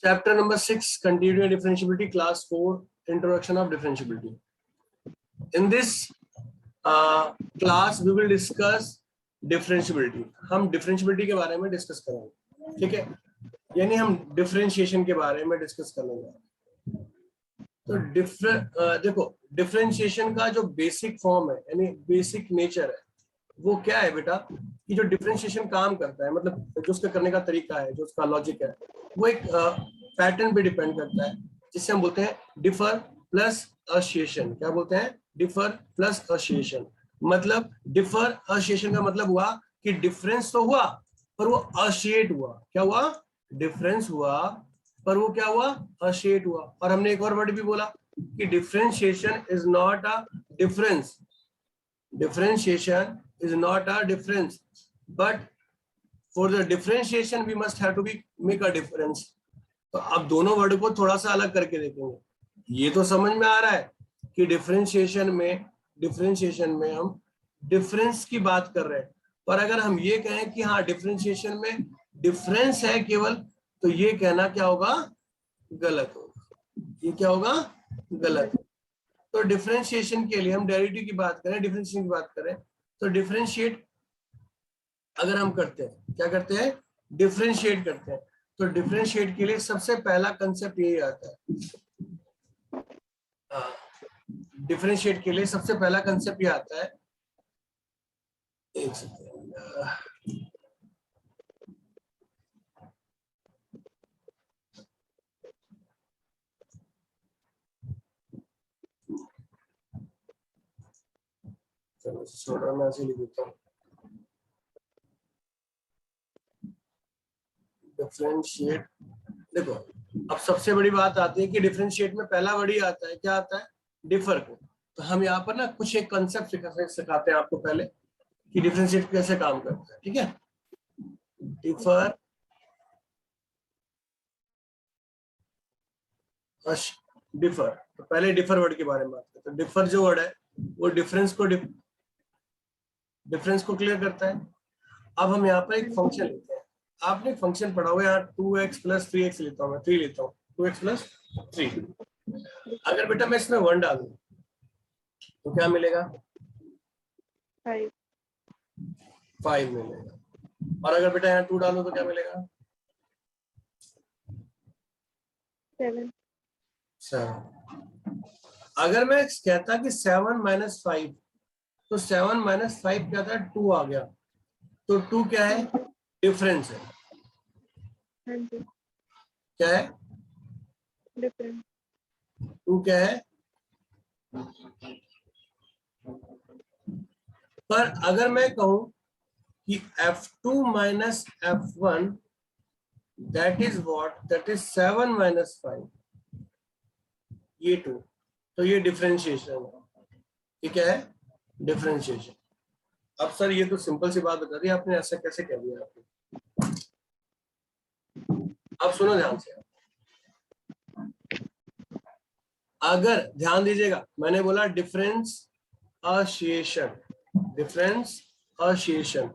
Chapter number 6, Continuous Differentiability, Class 4, Introduction of Differentiability. In this class, we will discuss differentiability. हम differentiability के बारे में discuss करेंगे, ठीक है? यानी हम differentiation के बारे में discuss करेंगे. तो देखो differentiation का जो basic form है, यानी basic nature है, वो क्या है बेटा? कि जो differentiation काम करता है, मतलब जो उसका करने का तरीका है, जो उसका logic है, वो एक पैटर्न पे डिपेंड करता है, जिसे हम बोलते हैं डिफर प्लस एसोसिएशन. क्या बोलते हैं? Differ plus association. मतलब डिफर एसोसिएशन का मतलब हुआ कि डिफरेंस तो हुआ पर वो एसोसिएट हुआ. क्या हुआ? डिफरेंस हुआ पर वो क्या हुआ? एसोसिएट हुआ. और हमने एक और वर्ड भी बोला कि differentiation is not a difference. Differentiation is not a difference, but for the differentiation we must have to be make a difference. तो अब दोनों वर्ड को थोड़ा सा अलग करके देखेंगे. ये तो समझ में आ रहा है कि डिफरेंशिएशन में हम डिफरेंस की बात कर रहे हैं, पर अगर हम ये कहें कि हाँ डिफरेंशिएशन में डिफरेंस है केवल, तो ये कहना क्या होगा? गलत होगा. ये क्या होगा? गलत. तो डिफरेंशिएशन के लिए हम डेरिवेटिव की बात करें, डिफरेंशिएशन की बात करें, तो डिफरेंशिएट अगर हम करते हैं, क्या करते हैं? डिफरेंशिएट करते हैं. तो डिफरेंशिएट के लिए सबसे पहला कंसेप्ट यही आता है. डिफरेंशिएट के लिए सबसे पहला कंसेप्ट ये आता है. एक सेकंड, चलो छोड़ो, मैं ऐसे लिख देता हूँ. डिफरेंशिएट, देखो अब सबसे बड़ी बात आती है कि डिफरेंशिएट में पहला वर्ड ही आता है. क्या आता है? डिफर को. तो हम यहाँ पर ना कुछ एक कंसेप्ट सिखाते हैं आपको पहले कि डिफरेंशिएट कैसे काम करता है. ठीक है? Differ, differ. तो पहले डिफर वर्ड के बारे में बात करते हैं. डिफर जो वर्ड है वो डिफरेंस को क्लियर करता है. अब हम यहाँ पर एक फंक्शन लेते हैं. आपने फंक्शन पढ़ा हुआ है यहाँ 2x + 3x लेता हूँ, मैं 3 लेता हूँ, 2x + 3. अगर बेटा मैं इसमें 1 डालूं तो क्या मिलेगा? 5 मिलेगा. और अगर बेटा यहाँ 2 डालूं तो क्या मिलेगा? 7. अगर मैं कहता कि 7 - 5, तो 7 - 5 क्या था? 2 आ गया. तो 2 क्या है? डिफरेंस है. क्या है? डिफरेंस. 2 क्या है? पर अगर मैं कहूं कि f2 - f1 that is what? that is 7 - 5, ये 2. तो ये डिफरेंशिएशन है. ये क्या है? डिफरेंशिएशन. अब सर ये तो सिंपल सी बात बता दी आपने, ऐसा कैसे कह दिया आपने? अब सुनो ध्यान से. अगर ध्यान दीजिएगा, मैंने बोला difference association. Difference association.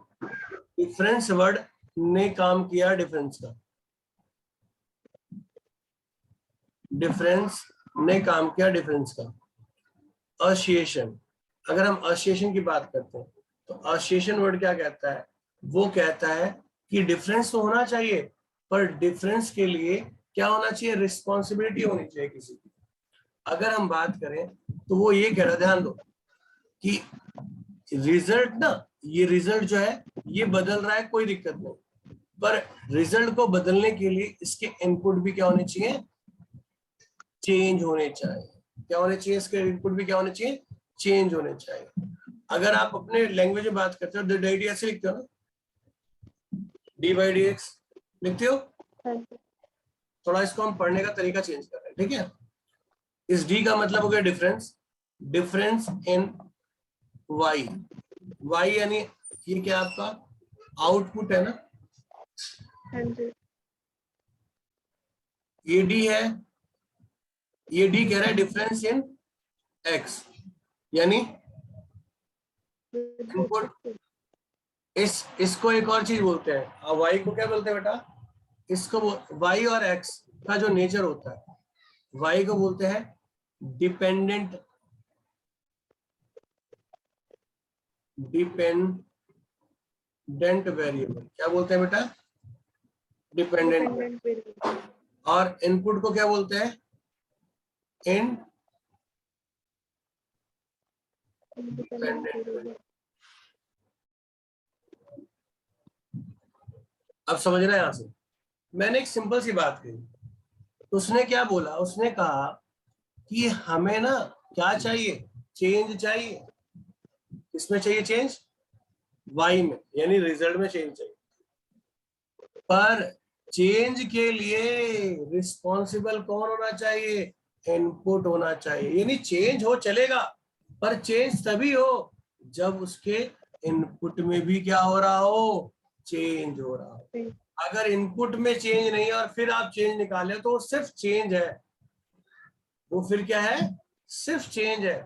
Difference word ने काम किया डिफरेंस का. डिफरेंस ने काम किया डिफरेंस का. एसोसिएशन, अगर हम एसोसिएशन की बात करते हैं तो एसोसिएशन वर्ड क्या कहता है? वो कहता है कि डिफरेंस तो होना चाहिए, पर डिफरेंस के लिए क्या होना चाहिए? रिस्पॉन्सिबिलिटी होनी चाहिए किसी की. अगर हम बात करें तो वो ये कह रहा है, ध्यान दो, कि रिजल्ट ना, ये रिजल्ट जो है ये बदल रहा है, कोई दिक्कत नहीं, पर रिजल्ट को बदलने के लिए इसके इनपुट भी क्या होने चाहिए? चेंज होने चाहिए. क्या होने चाहिए? इसके इनपुट भी क्या होने चाहिए? चेंज होने चाहिए. अगर आप अपने लैंग्वेज में बात करते हो तो डी ऐसे लिखते हो ना, d/dx लिखते हो. थोड़ा इसको हम पढ़ने का तरीका चेंज कर रहे हैं. ठीक है? इस d का मतलब हो गया difference. Difference in y. y यानी ये क्या आपका आउटपुट है ना. ये d है. ये d कह रहा है डिफरेंस इन x, यानी इनपुट. इसको एक और चीज बोलते हैं. y को क्या बोलते हैं बेटा? इसको y और x का जो नेचर होता है, y को बोलते हैं डिपेंडेंट वेरिएबल। क्या बोलते हैं बेटा? डिपेंडेंट। Dependent variable. और इनपुट को क्या बोलते हैं? Independent variable. अब समझ रहे हैं यहां से? मैंने एक सिंपल सी बात कही, उसने क्या बोला? उसने कहा कि हमें ना क्या चाहिए? चेंज चाहिए। किसमें चाहिए चेंज? y में, यानी रिजल्ट में चेंज चाहिए। पर चेंज के लिए रिस्पॉन्सिबल कौन होना चाहिए? इनपुट होना चाहिए। यानी चेंज हो चलेगा, पर चेंज तभी हो जब उसके इनपुट में भी क्या हो रहा हो? चेंज हो रहा हो। अगर इनपुट में चेंज नहीं है और फिर आप चेंज निकाले तो वो सिर्फ चेंज है, वो फिर क्या है? सिर्फ चेंज है।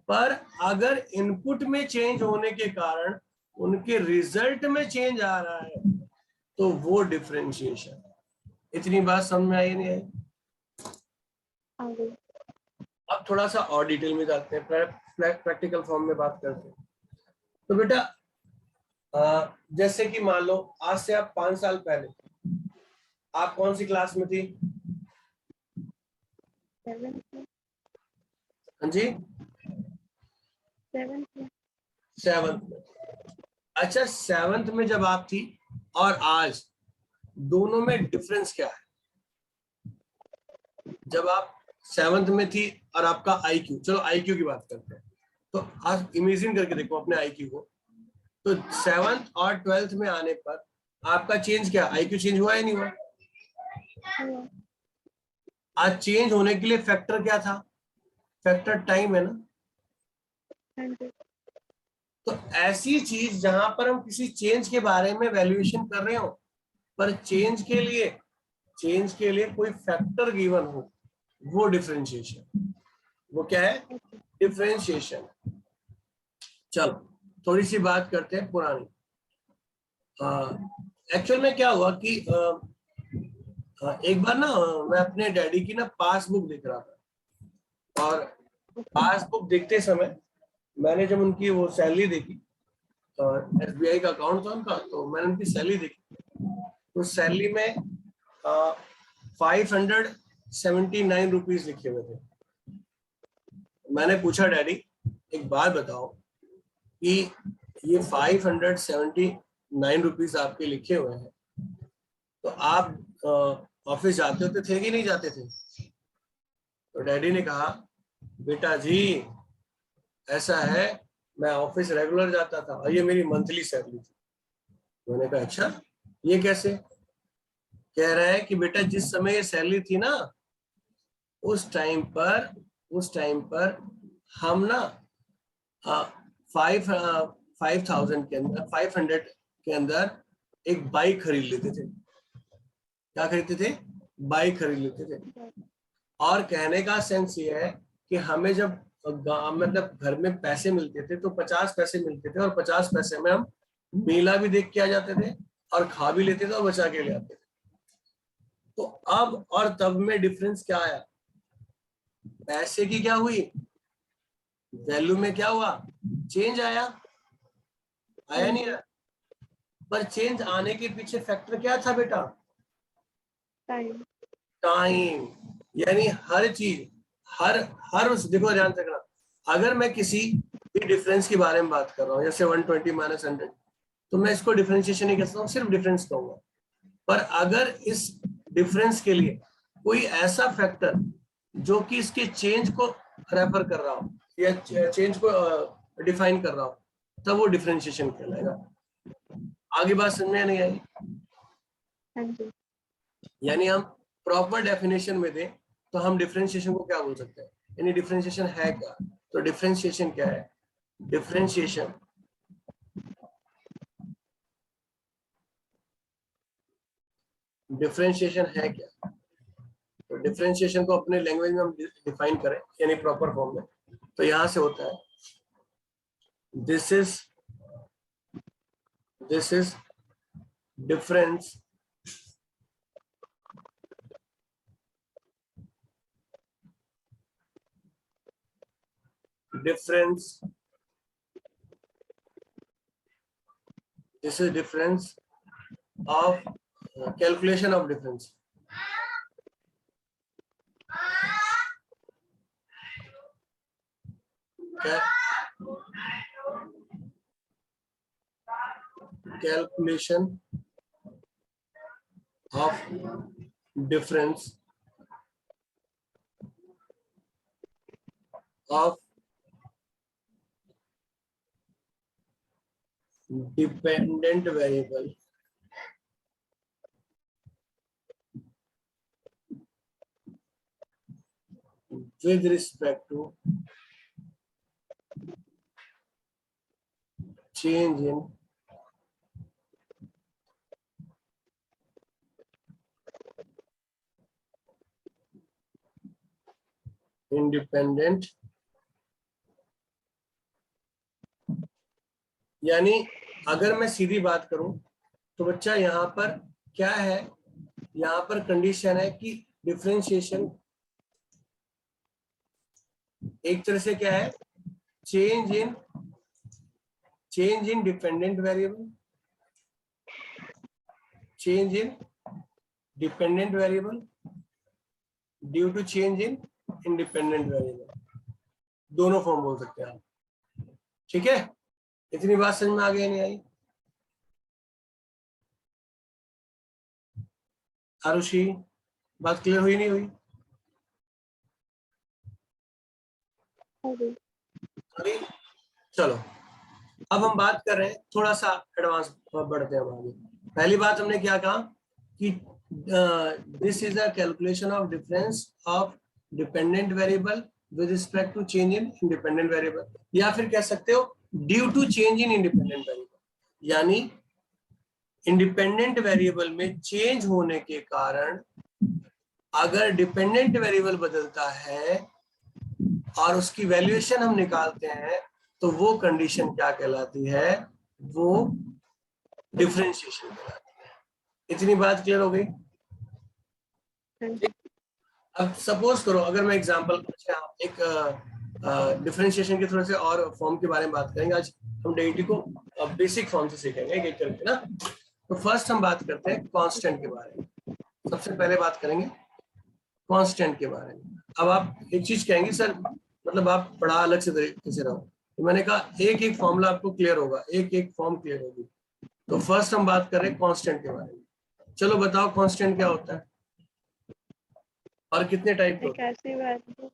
पर अगर इनपुट में चेंज होने के कारण उनके रिजल्ट में चेंज आ रहा है तो वो डिफरेंशिएशन। इतनी बात समझ में आई नहीं आई? आगे। अब थोड़ा सा और डिटेल में जाते हैं, प्रैक्टिकल फॉर्म में बात करते हैं। तो बेटा जैसे कि मान लो आज से आप 5 साल पहले आप कौन सी क्लास में थी? 7th में। हाँ जी, 7th में। 7th में। अच्छा, 7th में जब आप थी और आज, दोनों में डिफरेंस क्या है? जब आप 7th में थी और आपका IQ, चलो IQ की बात करते हैं, तो आप इमेजिन करके देखो अपने IQ को। तो 7th और 12th में आने पर आपका चेंज क्या? IQ चेंज हुआ या नहीं हुआ? हुआ। आज चेंज होने के लिए फैक्टर क्या था? फैक्टर टाइम है ना। हाँ जी। तो ऐसी चीज जहां पर हम किसी चेंज के बारे में वैल्यूएशन कर रहे हो, पर चेंज के लिए कोई फैक्टर गिवन हो, वो डिफरेंशिएशन। वो क्या है? डिफरेंशिएशन। चलो थोड़ी सी बात करते हैं पुरानी। एक्चुअल में क्या हुआ कि एक बार ना मैं अपने डैडी की ना पासबुक देख रहा था, और पासबुक देखते समय मैंने जब उनकी वो सैलरी देखी, SBI का अकाउंट था उनका, तो मैंने उनकी सैलरी देखी। तो सैलरी में 579 रुपीज लिखे हुए थे। मैंने पूछा डैडी एक बात बताओ कि ये 579 रुपीज आपके लिखे हुए हैं, तो आप ऑफिस जाते होते थे कि नहीं जाते थे? तो डैडी ने कहा, बेटा जी ऐसा है, मैं ऑफिस रेगुलर जाता था और ये मेरी मंथली सैलरी थी। मैंने कहा अच्छा, ये कैसे? कह रहा है कि बेटा जिस समय ये सैलरी थी ना, उस टाइम पर हम ना 5,000 के अंदर, 500 के अंदर एक बाइक खरीद लेते थे। क्या खरीदते थे? बाइक खरीद लेते थे। और कहने का सेंस ये है कि हमें जब मतलब घर में पैसे मिलते थे तो 50 पैसे मिलते थे, और 50 पैसे में हम मेला भी देख के आ जाते थे और खा भी लेते थे और बचा के ले आते थे। तो अब और तब में डिफरेंस क्या आया? पैसे की क्या हुई? वैल्यू में क्या हुआ? चेंज आया नहीं आया? पर चेंज आने के पीछे फैक्टर क्या था बेटा? टाइम। टाइम। यानी हर चीज, हर हर उस, देखो ध्यान से रखना, अगर मैं किसी भी डिफरेंस के बारे में बात कर रहा हूँ, जैसे 120 माइनस 100, तो मैं इसको डिफरेंशिएशन नहीं कह सकता हूँ, सिर्फ डिफरेंस कहूंगा। पर अगर इस डिफरेंस के लिए कोई ऐसा फैक्टर जो कि इसके चेंज को रेफर कर रहा हो या चेंज को डिफाइन कर रहा हो, तब वो डिफरेंशिएशन कहलाएगा। आगे बात समझ में नहीं आई? हाँ जी। यानी हम प्रॉपर डेफिनेशन में दें तो हम डिफरेंशिएशन को क्या बोल सकते हैं? यानी डिफरेंशिएशन है क्या? तो डिफरेंशिएशन क्या है? डिफरेंशिएशन डिफरेंशिएशन है क्या? तो डिफरेंशिएशन को अपने लैंग्वेज में हम डिफाइन करें, यानी प्रॉपर फॉर्म में, तो यहां से होता है this is difference difference. This is difference of calculation of difference. Okay. Calculation of difference of dependent variable with respect to change in independent, यानी अगर मैं सीधी बात करूं तो बच्चा यहाँ पर क्या है, यहाँ पर कंडीशन है कि डिफरेंशिएशन एक तरह से क्या है, change in dependent variable, change in dependent variable due to change in independent variable, दोनों फॉर्म बोल सकते हैं आप। ठीक है, इतनी बात समझ में आ गई नहीं आई? आरुषि, बात क्लियर हुई नहीं हुई? अभी चलो, अब हम बात कर रहे हैं थोड़ा सा एडवांस, बढ़ते हैं आगे। पहली बात हमने क्या कहा कि this is a calculation of difference of dependent variable with respect to change in independent variable, या फिर कह सकते हो due to change in independent variable, यानी इंडिपेंडेंट वेरिएबल में चेंज होने के कारण अगर डिपेंडेंट वेरिएबल बदलता है और उसकी वैल्यूएशन हम निकालते हैं तो वो कंडीशन क्या कहलाती है, वो डिफरेंशिएशन कहलाती है। इतनी बात क्लियर हो गई? अब सपोज करो, अगर मैं एग्जांपल, एक डिफरेंशिएशन के थोड़े से और फॉर्म के बारे में बात करेंगे। आज हम डेरिवेटिव को बेसिक फॉर्म से सीखेंगे एक करके ना। तो फर्स्ट हम बात करते हैं कांस्टेंट के बारे में। सबसे पहले बात करेंगे कांस्टेंट के बारे में। अब आप एक चीज कहेंगे सर, मतलब आप पढ़ा अलग से तरीके से रहो, तो मैंने कहा एक एक फॉर्मूला आपको क्लियर होगा, एक एक फॉर्म क्लियर होगी। तो फर्स्ट हम बात कर रहे हैं कांस्टेंट के बारे में। चलो बताओ कांस्टेंट क्या होता है और कितने टाइप के होते हैं? ऐसी वैल्यू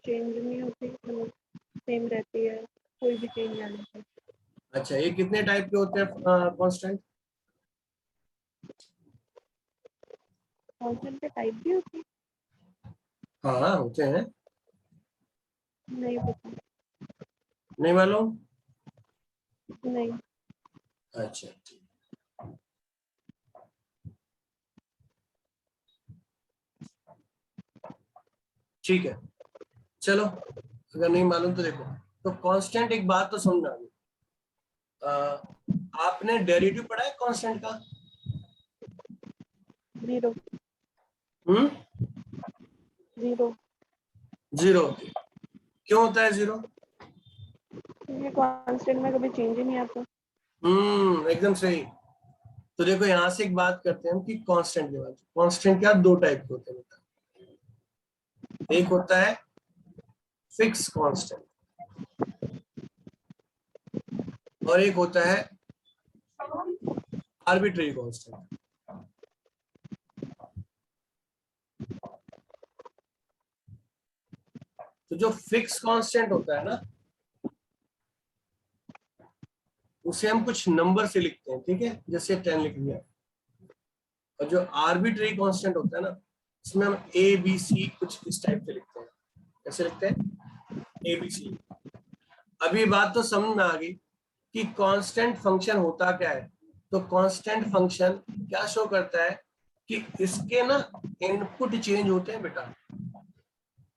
चेंज नहीं होती, सेम रहती है, कोई भी चेंज नहीं आता। अच्छा, ये कितने टाइप के होते हैं कांस्टेंट? कांस्टेंट के टाइप भी होते हैं? हाँ होते हैं। नहीं पता। नहीं मालूम? नहीं। अच्छा ठीक है, चलो अगर नहीं मालूम तो देखो। तो कांस्टेंट, एक बात तो समझना, आपने डेरिवेटिव पढ़ा है कांस्टेंट का? जीरो। जीरो। जीरो क्यों होता है जीरो? ये कांस्टेंट में कभी चेंज ही नहीं आता। एकदम सही। तो देखो यहाँ से एक बात करते हैं हम कि कांस्टेंट के बारे में। कांस्टेंट क्या दो टाइप के होते हैं बेटा, एक होता है फिक्स कांस्टेंट और एक होता है आर्बिट्रेरी कांस्टेंट। तो जो फिक्स कांस्टेंट होता है ना, उसे हम कुछ नंबर से लिखते हैं, ठीक है, जैसे 10 लिख लिया। और जो आर्बिट्रेरी कांस्टेंट होता है ना, इसमें हम ए बी सी कुछ इस टाइप से लिखते हैं। कैसे लिखते हैं? A B C. अभी बात तो समझ में आ गई कि कांस्टेंट फंक्शन होता क्या है। तो कांस्टेंट फंक्शन क्या शो करता है कि इसके ना इनपुट चेंज होते हैं बेटा,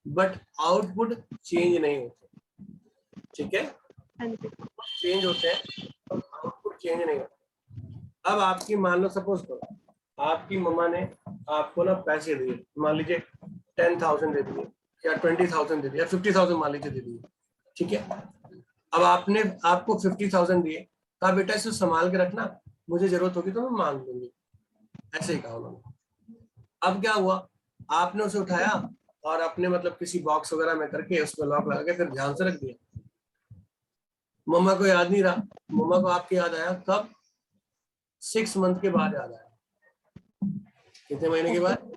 बट आउटपुट चेंज नहीं होते। ठीक है, चेंज होते हैं और आउटपुट चेंज नहीं होता। अब आपकी, मान लो सपोज करो आपकी मम्मा ने आपको ना पैसे दिए, मान लीजिए 10,000 दे दिए या 20,000 दे दिए या 50,000 मान लीजिए दे दिए। ठीक है। अब आपने आपको 50,000 दिए, कहा बेटा इसे संभाल के रखना, मुझे जरूरत होगी तो मैं मांग लूंगी, ऐसे ही कहा उन्होंने। अब क्या हुआ, आपने उसे उठाया और अपने मतलब किसी बॉक्स वगैरह में करके उसमें लॉक लगा के फिर ध्यान से रख दिया। मम्मा को याद नहीं रहा, मम्मा को आपके याद आया कब? 6 मंथ के बाद याद आया। कितने महीने के बाद?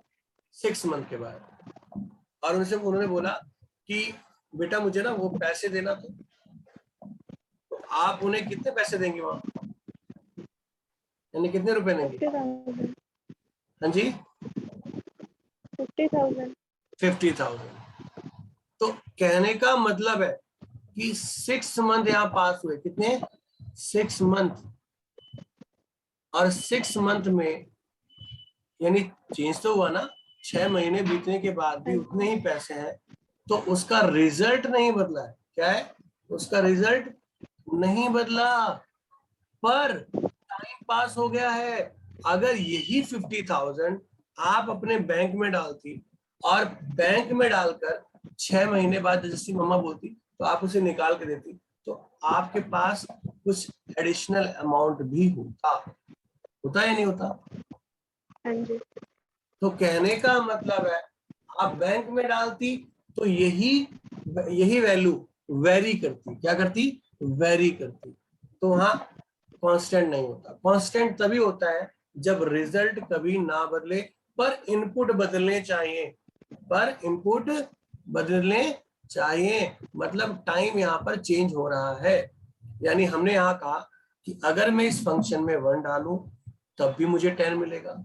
6 मंथ के बाद। और उनसे उन्होंने बोला कि बेटा मुझे ना वो पैसे देना, तो आप उन्हें कितने पैसे देंगे वहां, यानी कितने रुपए देंगे? 50,000। हाँ जी, 50,000। 50,000। तो कहने का मतलब है कि 6 मंथ यहाँ पास हुए, कितने? 6 मंथ। और 6 मंथ में यानी चेंज तो हुआ ना, 6 महीने बीतने के बाद भी उतने ही पैसे हैं, तो उसका रिजल्ट नहीं बदला है। क्या है? उसका रिजल्ट नहीं बदला, पर टाइम पास हो गया है। अगर यही 50,000 आप अपने बैंक में डालती और बैंक में डालकर 6 महीने बाद जैसी मम्मा बोलती तो आप उसे निकाल के देती, तो आपके पास कुछ एडिशनल अमाउंट भी होता या नहीं होता? हाँ जी। तो कहने का मतलब है आप बैंक में डालती तो यही वैल्यू वेरी करती। क्या करती? वेरी करती। तो हाँ, कांस्टेंट नहीं होता। कांस्टेंट तभी होता है जब रिजल्ट कभी ना बदले, पर इनपुट बदलने चाहिए। पर इनपुट बदलने चाहिए, मतलब टाइम यहाँ पर चेंज हो रहा है। यानी हमने यहाँ कहा कि अगर मैं इस फंक्शन में 1 डालूं तब भी मुझे 10 मिलेगा,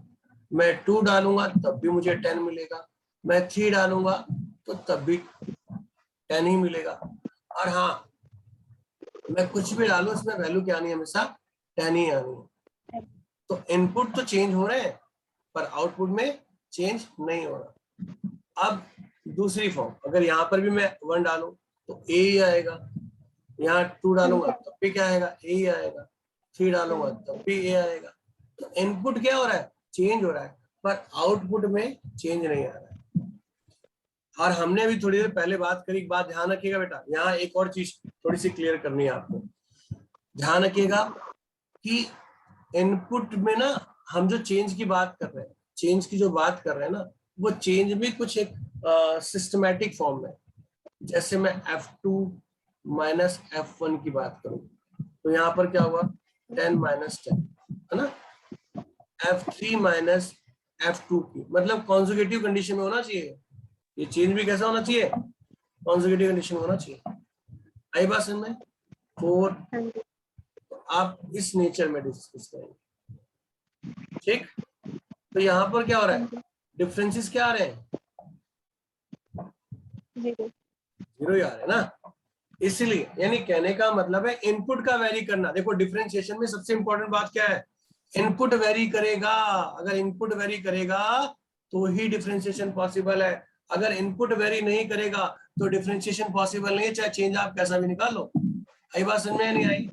मैं 2 डालूंगा तब भी मुझे 10 मिलेगा, मैं 3 डालूंगा तो तब भी 10 ही मिलेगा। और हाँ, मैं कुछ भी डालू इसमें वैल्यू क्या आनी है? हमेशा 10 ही आनी है। तो इनपुट तो चेंज हो रहे हैं पर आउटपुट में चेंज नहीं हो रहा। अब दूसरी फॉर्म, अगर यहाँ पर भी मैं 1 डालूं तो ए ही आएगा, यहाँ 2 डालूंगा तब भी क्या आएगा? ए ही आएगा, 3 डालूंगा तब भी ए आएगा। तो इनपुट क्या हो रहा है? चेंज हो रहा है, पर आउटपुट में चेंज नहीं आ रहा है। और हमने अभी थोड़ी देर पहले बात करी, एक बात ध्यान रखिएगा बेटा, यहाँ एक और चीज थोड़ी सी क्लियर करनी है आपको। ध्यान रखिएगा कि इनपुट में ना हम जो चेंज की बात कर रहे हैं, चेंज की जो बात कर रहे हैं ना, वो चेंज भी कुछ एक सिस्टमैटिक फॉर्म में। जैसे मैं F2 माइनस F1 की बात करूं तो यहाँ पर क्या हुआ? 10 माइनस 10, है ना? F3 माइनस F2 की, मतलब कॉन्जुगेटिव कंडीशन में होना चाहिए। ये चेंज भी कैसा होना चाहिए? कॉन्जुगेटिव कंडीशन में होना चाहिए। आई बात समझ में? 4 तो आप इस नेचर में डिस्कस करेंगे, ठीक? तो यहाँ पर क्या हो रहा है? डिफरेंसेस क्या आ रहे हैं? 0 ही आ रहे हैं ना। इसलिए यानी कहने का मतलब है इनपुट का वेरी करना। देखो डिफरेंशिएशन में सबसे इंपॉर्टेंट बात क्या है? इनपुट वेरी करेगा। अगर इनपुट वेरी करेगा तो ही डिफरेंशिएशन पॉसिबल है। अगर इनपुट वेरी नहीं करेगा तो डिफरेंशिएशन पॉसिबल नहीं है, चाहे चेंज आप कैसा भी निकाल लो। आई बात समझ में नहीं आई?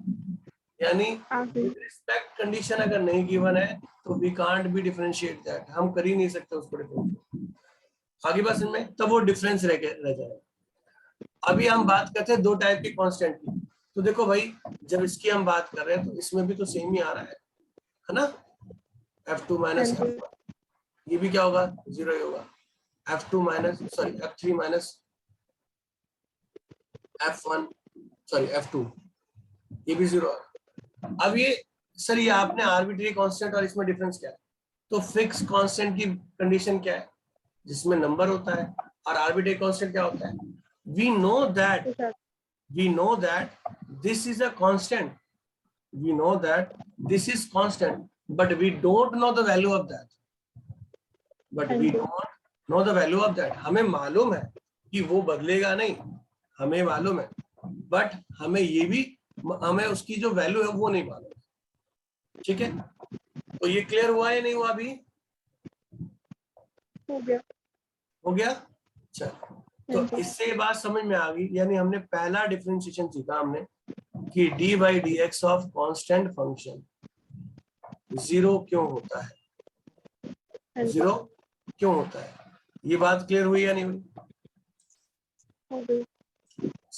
यानी विद रिस्पेक्ट कंडीशन अगर नहीं गिवन है तो we can't be differentiate that, हम कर ही नहीं सकते उसको डिफरेंशिएट। आगे बात समझ में? तब वो डिफरेंस रह जाएगा। अभी हम बात करते हैं 2 टाइप की कांस्टेंट की। तो देखो भाई, जब इसकी हम बात कर रहे हैं तो इसमें भी तो सेम ही आ रहा है ना? F2 माइनस F1, ये भी क्या होगा? 0 ही होगा। F2 minus sorry F3 minus F1 sorry F2, ये भी 0 है। अब ये सर ये आपने आर्बिट्री कांस्टेंट और इसमें डिफरेंस क्या है? तो फिक्स कांस्टेंट की कंडीशन क्या है? जिसमें नंबर होता है। और आर्बिट्री कांस्टेंट क्या होता है? We know that this is a constant, we know that this is constant, but we don't know the value of that, हमें मालूम है कि वो बदलेगा नहीं, हमें मालूम है, बट हमें उसकी जो वैल्यू है वो नहीं मालूम। ठीक है, तो ये क्लियर हुआ या नहीं हुआ? अभी हो गया। चलो, तो इससे ये बात समझ में आ गई, यानी हमने पहला डिफरेंशिएशन सीखा हमने कि D by d x of constant function 0 क्यों होता है? 0 क्यों होता है? ये बात क्लियर हुई या नहीं हुई?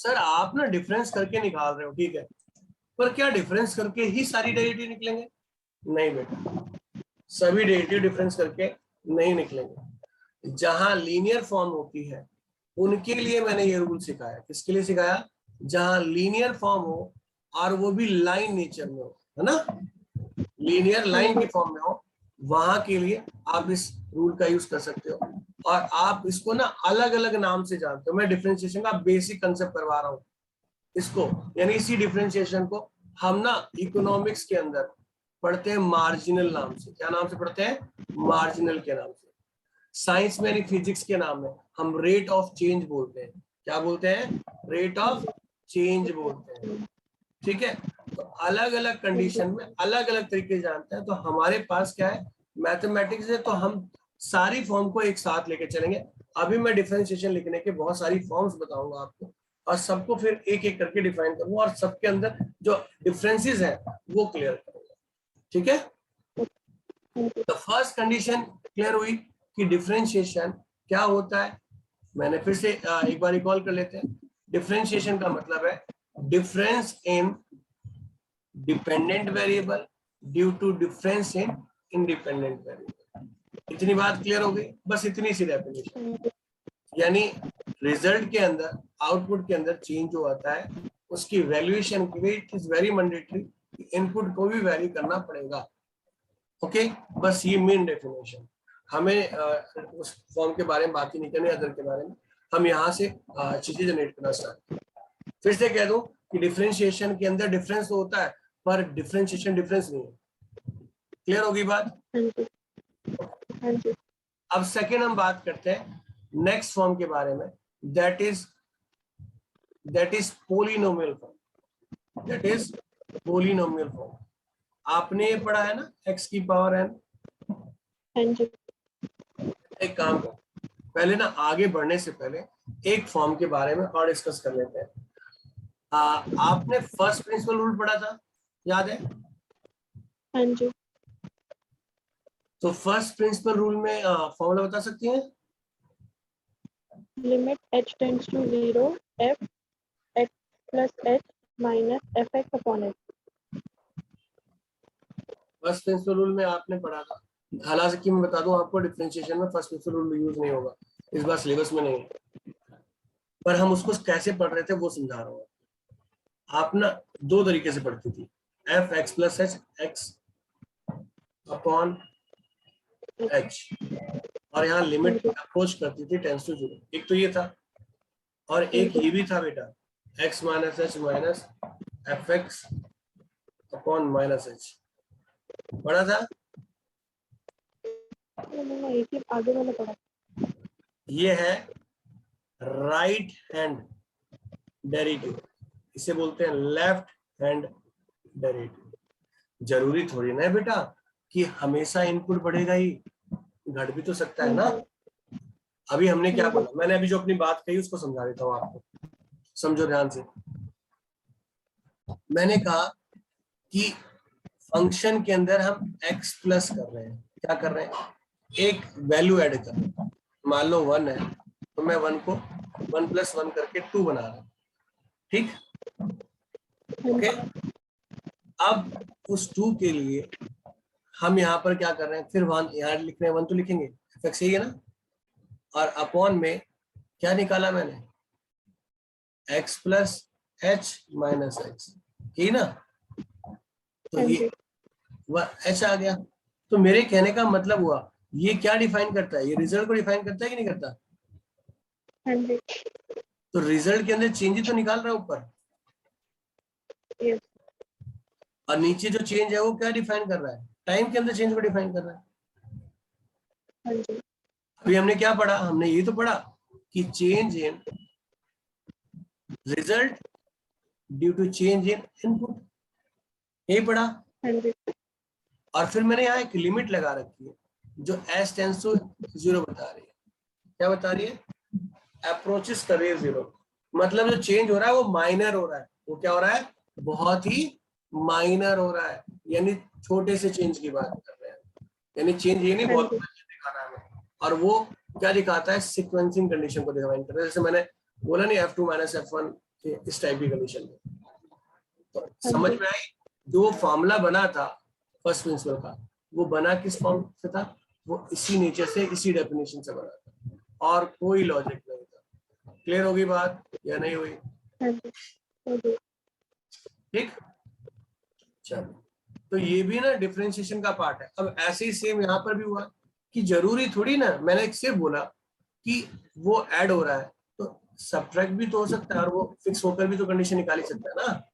सर आप ना डिफरेंस करके निकाल रहे हो, ठीक है, पर क्या डिफरेंस करके ही सारी डेरिवेटिव निकलेंगे? नहीं बेटा, सभी डेरिवेटिव डिफरेंस करके नहीं निकलेंगे। जहां लीनियर फॉर्म होती है उनके लिए मैंने ये रूल सिखाया। किसके लिए सिखाया? जहां लीनियर फॉर्म हो और वो भी लाइन नेचर में हो, है ना, लीनियर लाइन की फॉर्म में हो, वहां के लिए आप इस रूल का यूज कर सकते हो। और आप इसको ना अलग अलग नाम से जानते हो। मैं डिफरेंशिएशन का बेसिक कंसेप्ट करवा रहा हूँ इसको, यानी इसी डिफरेंशिएशन को हम ना इकोनॉमिक्स के अंदर पढ़ते हैं मार्जिनल नाम से। क्या नाम से पढ़ते हैं? मार्जिनल के नाम से। साइंस में यानी फिजिक्स के नाम में हम रेट ऑफ चेंज बोलते हैं। क्या बोलते हैं? रेट ऑफ चेंज बोलते हैं, ठीक है। तो अलग अलग कंडीशन में अलग अलग तरीके जानते हैं। तो हमारे पास क्या है? मैथमेटिक्स है, तो हम सारी फॉर्म को एक साथ लेके चलेंगे। अभी मैं डिफरेंशिएशन लिखने के बहुत सारी फॉर्म्स बताऊंगा आपको, और सबको फिर एक एक करके डिफाइन करूंगा, और सबके अंदर जो डिफरेंसेस है वो क्लियर करूंगा, ठीक है। तो फर्स्ट कंडीशन क्लियर हुई कि डिफरेंशिएशन क्या होता है। मैंने फिर से एक बार रिकॉल कर लेते हैं। डिफरेंशिएशन का मतलब है difference in dependent variable due to difference in independent variable. इतनी बात क्लियर हो गई? बस इतनी सी डेफिनेशन। यानी रिजल्ट के अंदर, आउटपुट के अंदर चेंज जो आता है उसकी वैल्यूएशन के लिए it is very mandatory, input को भी वैरी करना पड़ेगा। ओके, बस ये मेन डेफिनेशन। हमें उस फॉर्म के बारे में बात ही नहीं करनी, अदर के बारे में। हम यहाँ से चीजें जनरेट करना स्टार्ट। फिर से कह दूं कि डिफरेंशिएशन के अंदर डिफरेंस तो होता है, पर डिफरेंशिएशन डिफरेंस नहीं है। क्लियर होगी बात? अब सेकेंड हम बात करते हैं नेक्स्ट फॉर्म के बारे में, that is polynomial form. That is polynomial form. आपने ये पढ़ा है ना, एक्स की पावर एन। एक काम करो, पहले ना आगे बढ़ने से पहले एक फॉर्म के बारे में और डिस्कस कर लेते हैं। आपने फर्स्ट प्रिंसिपल रूल पढ़ा था, याद है? हाँ जी। तो फर्स्ट प्रिंसिपल रूल में फॉर्मूला बता सकती हैं? Limit h tends to 0 f x plus h minus fx upon h। First principle rule में आपने पढ़ा था। हालांकि मैं बता दूं आपको, डिफरेंशिएशन में फर्स्ट प्रिंसिपल रूल यूज नहीं होगा, इस बार सिलेबस में नहीं है, पर हम उसको कैसे पढ़ रहे थे वो समझा रहा हूँ। आप ना दो तरीके से पढ़ती थी, F x plus H x upon H, और यहाँ लिमिट अप्रोच करती थी टेंस टू 0। एक तो ये था, और एक ये भी था बेटा, x minus H minus F x upon minus H. पढ़ा था? एक ही आगे वाला पढ़ा। ये है राइट हैंड डेरिवेटिव, इसे बोलते हैं लेफ्ट हैंड डेरिवेटिव। जरूरी थोड़ी ना है बेटा कि हमेशा इनपुट बढ़ेगा ही, घट भी तो सकता है ना। अभी हमने क्या बोला? मैंने अभी जो अपनी बात कही उसको समझा देता हूँ आपको, समझो ध्यान से। मैंने कहा कि फंक्शन के अंदर हम x प्लस कर रहे हैं। क्या कर रहे हैं? एक वैल्यू ऐड कर रहे हैं। मान लो 1 है, तो मैं 1 को 1 + 1 करके 2 बना रहा हूं, ठीक? ओके, अब उस 2 के लिए हम यहाँ पर क्या कर रहे हैं? फिर 1 यहाँ लिख रहे हैं, 1 तो लिखेंगे, fx यही है ना, और अपॉन में क्या निकाला मैंने? x plus h minus x, यही ना। तो ये h आ गया। तो मेरे कहने का मतलब हुआ, ये क्या डिफाइन करता है? ये रिजल्ट को डिफाइन करता है कि नहीं करता? हाँ जी। तो रिजल्ट के अंदर चेंज ही तो निकाल रहा है ऊपर, यस। और नीचे जो चेंज है वो क्या डिफाइन कर रहा है? टाइम के अंदर चेंज को डिफाइन कर रहा है। हाँ जी। अभी हमने क्या पढ़ा? हमने ये तो पढ़ा कि change in result due to change in input, यही पढ़ा। हाँ जी। और फिर मैंने यहाँ एक लिमिट लगा रखी है जो s टेंड्स टू 0 बता रही है। क्या बता रही है? अप्रोचेस कर रही है 0, मतलब जो चेंज हो रहा है वो माइनर हो रहा है। वो क्या हो रहा है? बहुत ही माइनर हो रहा है, यानी छोटे से चेंज की बात कर रहे हैं। यानी चेंज ये नहीं बहुत बड़ा चेंज दिखा रहा है हमें। और वो क्या दिखाता है? सीक्वेंसिंग कंडीशन को डिफाइन करता है। जैसे मैंने बोला नहीं, f2 माइनस f1 इस टाइप की कंडीशन में। तो समझ में आई, जो फॉर्मूला बना था फर्स्ट प्रिंसिपल का, वो बना किस फॉर्म से था, वो इसी नेचर से, इसी डेफिनेशन से बना था, और कोई लॉजिक नहीं था। क्लियर होगी बात या नहीं हुई? ठीक, चलो। तो ये भी ना डिफरेंशिएशन का पार्ट है। अब ऐसे ही सेम यहाँ पर भी हुआ कि जरूरी थोड़ी ना, मैंने एक सिर्फ बोला कि वो ऐड हो रहा है तो सब्ट्रैक्ट भी तो हो सकता है, और वो फिक्स होकर भी तो कंडीशन निकाल ही सकता है ना,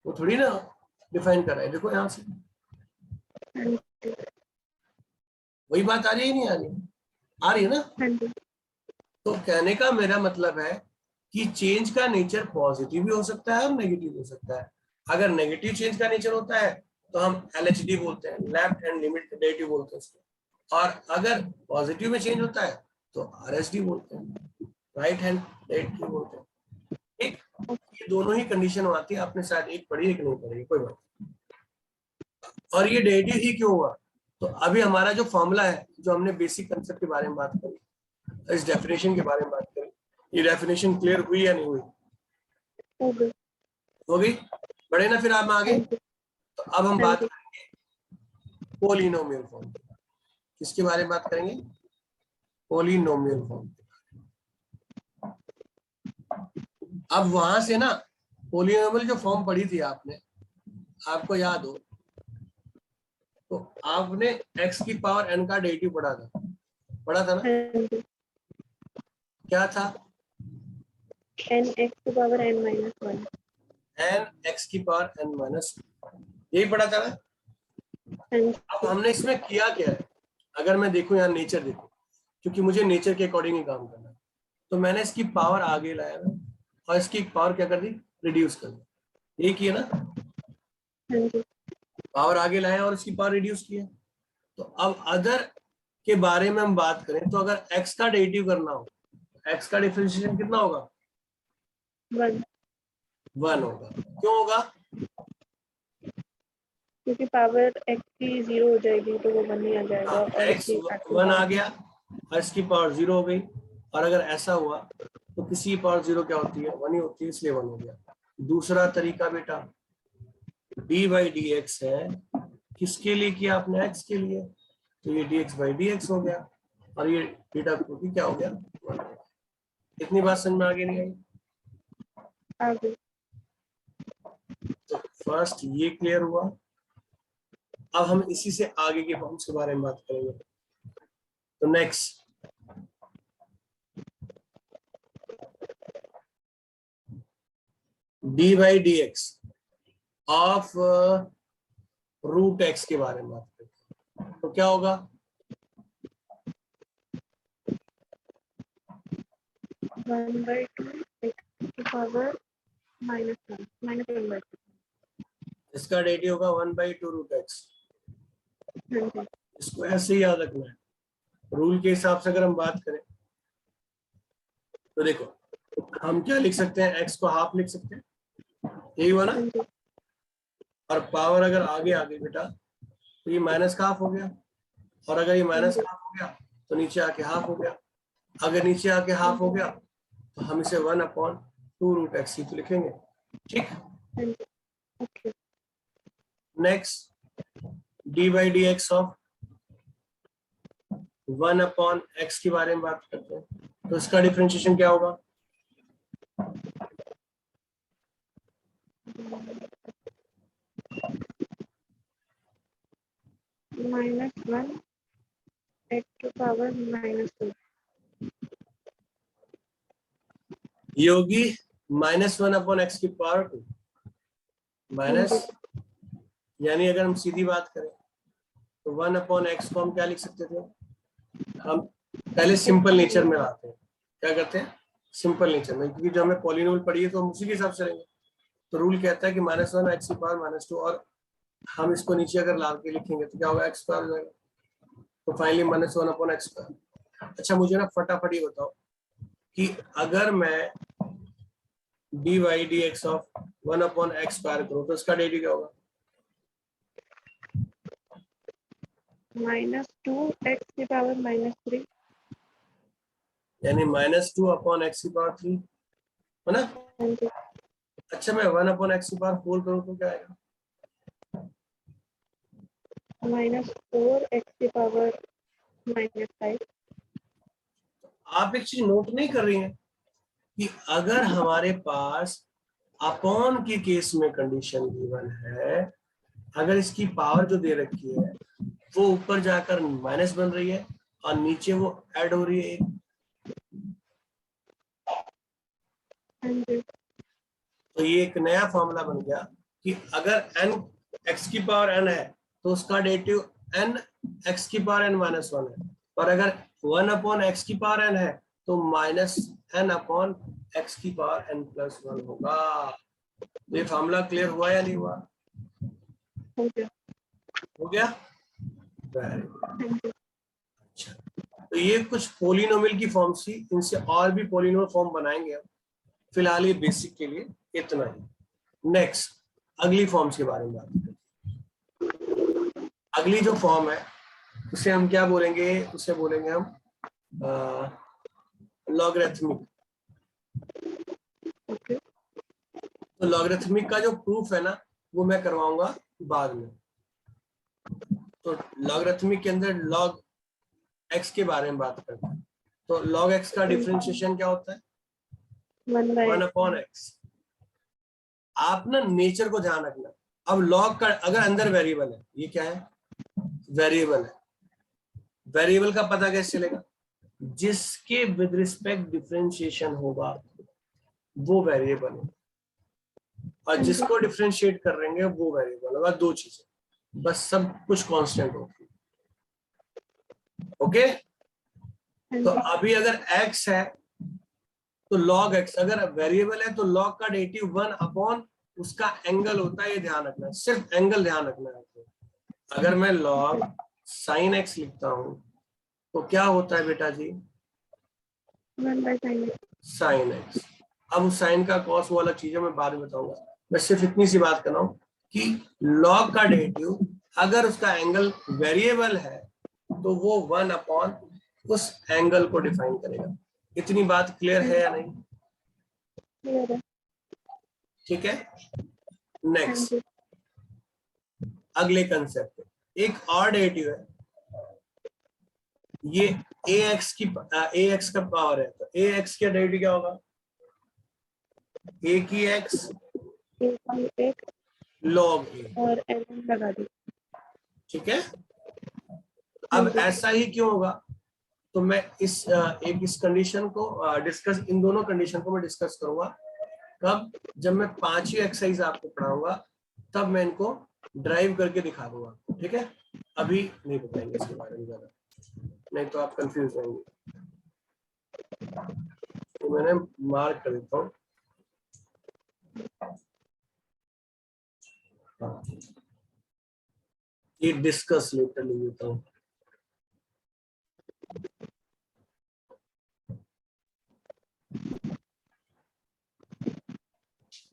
वो थोड़ी ना डिफाइन कर रहा है। देखो यहाँ से वही बात आ रही है, नहीं आ रही? आ रही है ना? तो कहने का मेरा मतलब है कि चेंज का नेचर पॉजिटिव भी हो सकता है और नेगेटिव हो सकता है। अगर नेगेटिव चेंज का नेचर होता है तो हम LHD बोलते हैं, लेफ्ट हैंड लिमिट डेरिवेटिव बोलते हैं उसको, और अगर पॉजिटिव में चेंज होता है तो RSD बोलते हैं, राइट हैंड डेरिवेटिव बोलते हैं। ठीक, ये दोनों ही कंडीशन आती है, आपने शायद एक पढ़ी है कि नहीं पढ़ी, कोई बात नहीं। और ये डेरिवेटिव ही क्यों हुआ? तो अभी हमारा जो फॉर्मूला है, जो हमने बेसिक कंसेप्ट के बारे में बात करी, इस डेफिनेशन के बारे में बात करें, ये डेफिनेशन क्लियर हुई या नहीं हुई? हो गई। बढ़े ना फिर आप आगे। तो अब हम बात करेंगे पोलिनोमियल फॉर्म। किसके बारे में बात करेंगे? Polynomial form. अब वहां से ना पोलिनोमियल जो फॉर्म पढ़ी थी आपने, आपको याद हो तो आपने x की पावर n का डेरिवेटिव पढ़ा था ना? क्या था? n x की power n minus 1, n x की पावर n माइनस, यही पढ़ा था ना? अब हमने इसमें किया क्या है, अगर मैं देखूं यहाँ नेचर देखूं, क्योंकि मुझे नेचर के अकॉर्डिंग ही काम करना है, तो मैंने इसकी पावर आगे लाया ना, और इसकी पावर क्या कर दी, रिड्यूस कर दी। यही किया ना, पावर आगे लाया और इसकी पावर रिड्यूस किया। तो अब अदर के बारे में हम बात करें तो अगर x का डेरिवेटिव करना हो, x का डिफरेंशिएशन कितना होगा? 1 होगा। क्यों होगा? क्योंकि पावर x की 0 हो जाएगी तो वो 1 ही आ जाएगा, और x 1 आ गया और इसकी पावर 0 हो गई, और अगर ऐसा हुआ तो किसी की पावर 0 क्या होती है, 1 ही होती है, इसलिए 1 हो गया। दूसरा तरीका बेटा d/dx है, किसके लिए किया आपने? x के लिए, तो ये dx/dx हो गया, और ये बीटा क्या हो गया, 1। इतनी बात समझ में आगे नहीं आई? आगे तो फर्स्ट ये क्लियर हुआ। अब हम इसी से आगे के फॉर्म्स के बारे में बात करेंगे। तो next d/dx of root x के बारे में बात करते हैं। तो क्या होगा? 1/2 x की पावर -1/2। इसका डेरिवेटिव होगा 1/2 रूट x। इसको ऐसे ही याद रखना है। रूल के हिसाब से अगर हम बात करें तो देखो, हम क्या लिख सकते हैं, x को हाफ लिख सकते हैं, यही हुआ ना? और पावर अगर आगे आ गई बेटा तो ये माइनस का हाफ हो गया, और अगर ये माइनस का हाफ हो गया तो नीचे आके हाफ हो गया। अगर नीचे आके हाफ हो गया तो हम इसे 1/2 रूट x ही तो लिखेंगे। ठीक, नेक्स्ट d/dx ऑफ 1/x के बारे में बात करते हैं। तो इसका डिफरेंशिएशन क्या होगा? -1 x की पावर -2। ये होगी -1/x की पावर 2 माइनस, यानी अगर हम सीधी बात करें तो 1/x को हम क्या लिख सकते थे? हम पहले सिंपल नेचर में आते हैं, क्या करते हैं, सिंपल नेचर में, क्योंकि जो हमें पॉलिनोमियल पढ़ी है तो हम उसी के हिसाब से लेंगे। तो रूल कहता है कि -1 x की पावर -2, और हम इसको नीचे अगर ला के लिखेंगे तो क्या होगा, x स्क्वायर हो जाएगा। तो फाइनली -1/x स्क्वायर। अच्छा मुझे ना फटाफट ये बताओ कि अगर मैं d/dx ऑफ 1/x स्क्वायर करूं तो इसका डेरिवेटिव क्या होगा? -2 x की पावर -3, यानी -2/x की पावर 3 है ना? अच्छा मैं 1/x की पावर 4 करूँ तो क्या आएगा? -4 x की पावर -5। आप एक चीज नोट नहीं कर रही हैं कि अगर हमारे पास अपॉन के केस में कंडीशन गिवन है, अगर इसकी पावर जो दे रखी है वो ऊपर जाकर माइनस बन रही है और नीचे वो ऐड हो रही है एक, हाँ जी। तो ये एक नया फॉर्मूला बन गया कि अगर n x की पावर n है तो उसका डेरिवेटिव n x की पावर n माइनस 1 है, और अगर 1/x की पावर n है तो -n/x की पावर n प्लस 1 होगा। ये फॉर्मूला क्लियर हुआ या नहीं हुआ? हो गया। हो गया, वेरी गुड। हाँ जी। अच्छा, तो ये कुछ पोलिनोमियल की फॉर्म्स थी, इनसे और भी पोलिनोमियल फॉर्म बनाएंगे हम, फिलहाल ये बेसिक के लिए इतना ही। नेक्स्ट अगली फॉर्म्स के बारे में बात करते हैं। अगली जो फॉर्म है उसे हम क्या बोलेंगे? उसे बोलेंगे हम लॉगरिथमिक। ओके। तो लॉगरिथमिक का जो प्रूफ है ना वो मैं करवाऊंगा बाद में। तो लॉगरिथमिक के अंदर लॉग एक्स के बारे में बात करते हैं। तो लॉग एक्स का डिफरेंशिएशन क्या होता है? 1/x। आप ना नेचर को ध्यान रखना। अब लॉग का अगर अंदर वेरिएबल है, ये क्या है? वेरिएबल है। वेरिएबल का पता कैसे चलेगा? जिसके विद रिस्पेक्ट डिफरेंशिएशन होगा वो वेरिएबल है, और जिसको डिफरेंशिएट कर रहे हैं वो वेरिएबल होगा। दो चीजें बस, सब कुछ कांस्टेंट होगी। ओके, तो अभी अगर x है तो log x, अगर वेरिएबल है तो log का डेरिवेटिव 1 उसका एंगल होता है, ये ध्यान रखना है, सिर्फ एंगल ध्यान रखना है आपको। अगर मैं log sin x लिखता हूं तो क्या होता है बेटा जी? 1/sin x। sin x। अब उस साइन का कॉस वो अलग चीज है, मैं बाद में बताऊंगा। मैं सिर्फ इतनी सी बात कर रहा हूं कि log का डेरिवेटिव अगर उसका एंगल वेरिएबल है तो वो 1 उस एंगल को डिफाइन करेगा। इतनी बात क्लियर है या नहीं? क्लियर है। ठीक है, हाँ नेक्स्ट जी। अगले कंसेप्ट, एक और डेरिवेटिव है। ये ax का पावर है, तो ax का डेरिवेटिव क्या होगा? a की x a की x log a। और ln लगा दी। ठीक है, हाँ अब जी। ऐसा ही क्यों होगा? तो मैं इस कंडीशन को डिस्कस, इन दोनों कंडीशन को मैं डिस्कस करूंगा कब? जब मैं 5वीं एक्सरसाइज आपको पढ़ाऊंगा तब मैं इनको ड्राइव करके दिखा दूंगा। ठीक है, अभी नहीं बताएंगे इसके बारे में ज्यादा, नहीं तो आप कंफ्यूज रहेंगे। तो मैंने मार्क कर देता हूँ। ये डिस्कस लेटर लिख देता हूँ।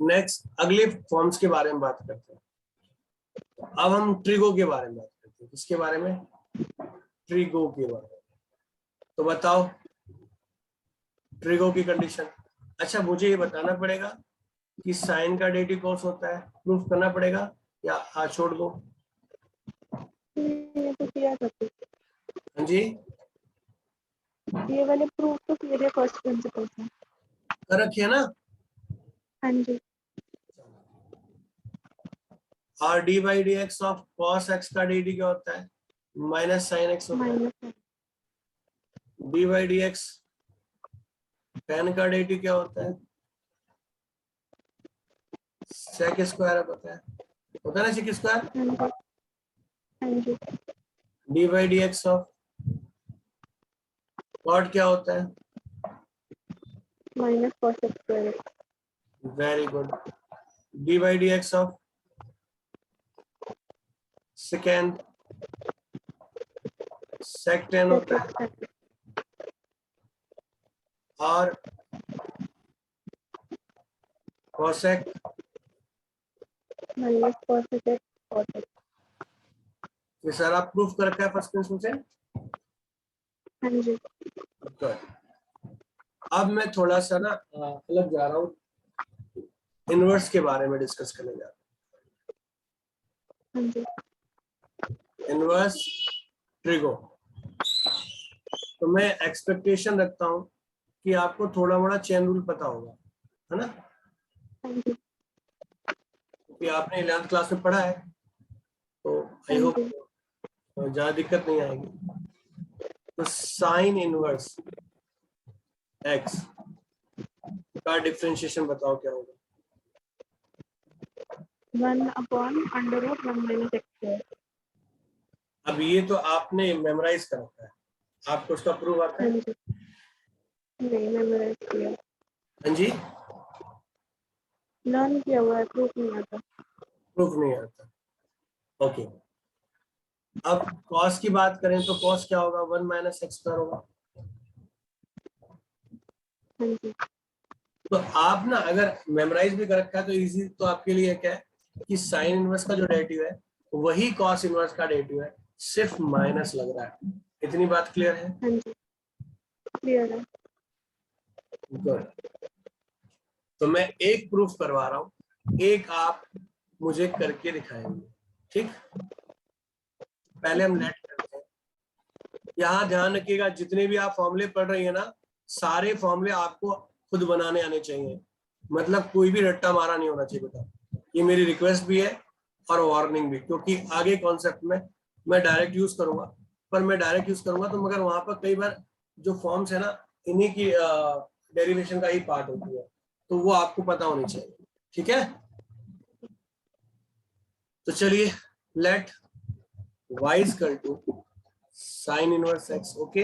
नेक्स्ट अगले फॉर्म्स के बारे में बात करते हैं। अब हम ट्रिगो के बारे में बात करते हैं। किसके बारे में? ट्रिगो के बारे में। तो बताओ ट्रिगो की कंडीशन। अच्छा मुझे ये बताना पड़ेगा कि साइन का डेरिवेटिव कॉस होता है, प्रूफ करना पड़ेगा या छोड़ दो? ये तो किया था। हाँ जी, ये वाले प्रूफ तो मेरे फर्स्ट प्रिंसिपल से। कर रखिए ना। हाँ जी। और D by d x of cos x का डेरिवेटिव क्या होता है? माइनस साइन एक्स होता है। Minus. D by d x ten का डेरिवेटिव क्या होता है? सेक स्क्वायर होता है ना, सेक स्क्वायर। हाँ जी। हाँ जी। D by d x of cot क्या होता है? Minus cos x square. Very good. D by d x of second sec tan होता है। और cosec minus cos x cos x। ये सारा प्रूफ कर रखा है फर्स्ट प्रिंसिपल से। हाँ जी। गुड। अब मैं थोड़ा सा ना अलग जा रहा हूँ। इनवर्स के बारे में डिस्कस करने जा हाँ जी, रहे हैं। Inverse trigo. तो मैं एक्सपेक्टेशन रखता हूं कि आपको थोड़ा मोड़ा चेन रूल पता होगा, है ना, हाँ जी, क्योंकि आपने 11th क्लास में पढ़ा है, तो आई हाँ होप जी, ज्यादा दिक्कत नहीं आएगी। तो साइन इनवर्स एक्स का डिफरेंशिएशन बताओ क्या होगा। 1/√1 - x²। अब ये तो आपने मेमोराइज कर रखा है, आपको उसका प्रूफ आता हाँ है? जी, नहीं मेमोराइज किया, हाँ जी, लर्न किया हुआ है, प्रूफ नहीं आता। प्रूफ नहीं आता। ओके, अब कॉस की बात करें तो कॉस क्या होगा, 1 - x² होगा। हाँ जी, तो आप ना अगर मेमोराइज भी कर रखा है तो इजी तो आपके लिए क्या है कि साइन इनवर्स का जो डेरिवेटिव है वही कॉस इनवर्स का डेरिवेटिव है, सिर्फ माइनस लग रहा है। इतनी बात क्लियर है? हाँ जी, क्लियर है। गुड। तो मैं एक प्रूफ करवा रहा हूँ, एक आप मुझे करके दिखाएंगे, ठीक? पहले हम लेट करते हैं। यहाँ ध्यान रखिएगा, जितने भी आप फॉर्मूले पढ़ रही है ना, सारे फॉर्मूले आपको खुद बनाने आने चाहिए, मतलब कोई भी रट्टा मारा नहीं होना चाहिए बेटा। ये मेरी रिक्वेस्ट भी है और वार्निंग भी, क्योंकि आगे कॉन्सेप्ट में मैं डायरेक्ट यूज करूंगा, पर मैं डायरेक्ट यूज करूंगा तो मगर वहां पर कई बार जो फॉर्म्स है ना, इन्हीं की डेरिवेशन का ही पार्ट होती है, तो वो आपको पता होनी चाहिए, ठीक है? तो चलिए, let y equal to sine inverse x। Okay,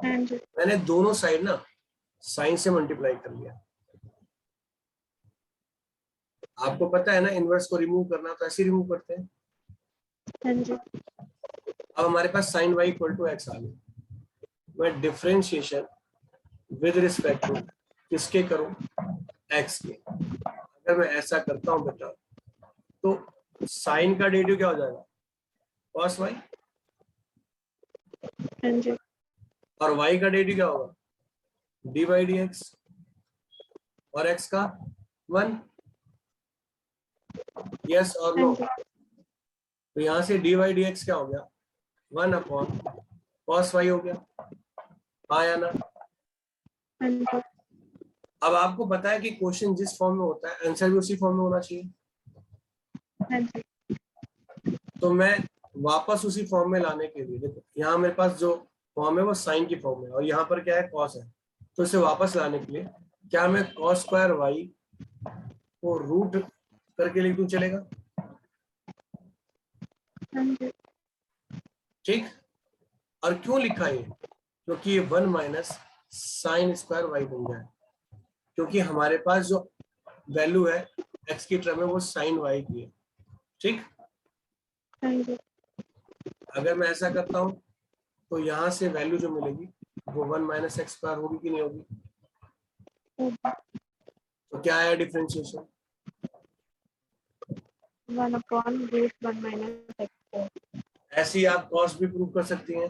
हाँ जी, मैंने दोनों साइड ना साइन से मल्टीप्लाई कर लिया। आपको पता है ना, इनवर्स को रिमूव करना तो ऐसे रिमूव करते हैं। हाँ जी, अब हमारे पास sine y equal to x आ गया। मैं डिफरेंशिएशन विद रिस्पेक्ट टू किसके करूं, x के। अगर मैं ऐसा करता हूं बेटा, तो साइन का डेरिवेटिव क्या हो जाएगा, cos y, हाँ जी, और y का डेरिवेटिव क्या होगा, dy dx, और x का 1। यस और हाँ नो? जी, तो यहाँ से dy dx क्या हो गया, 1/cos y हो गया, आया ना? हाँ जी, अब आपको पता है कि क्वेश्चन जिस फॉर्म में होता है आंसर भी उसी फॉर्म में होना चाहिए, हाँ जी, तो मैं वापस उसी फॉर्म में लाने के लिए, देखो यहाँ मेरे पास जो फॉर्म है वो साइन की फॉर्म है और यहाँ पर क्या है, कॉस है। तो इसे वापस लाने के लिए क्या मैं cos स्क्वायर y को रूट करके लिख दूं, चलेगा? हाँ जी, ठीक। और क्यों लिखा ये, क्योंकि ये 1 - साइन स्क्वायर y बन जाए, क्योंकि हमारे पास जो वैल्यू है x की टर्म में वो साइन y की है, ठीक। हाँ जी, अगर मैं ऐसा करता हूँ तो यहाँ से वैल्यू जो मिलेगी वो 1 - x² होगी कि नहीं होगी? तो क्या है डिफरेंशिएशन? 1/√1 - x²। ऐसे ही आप कॉस भी प्रूव कर सकती हैं,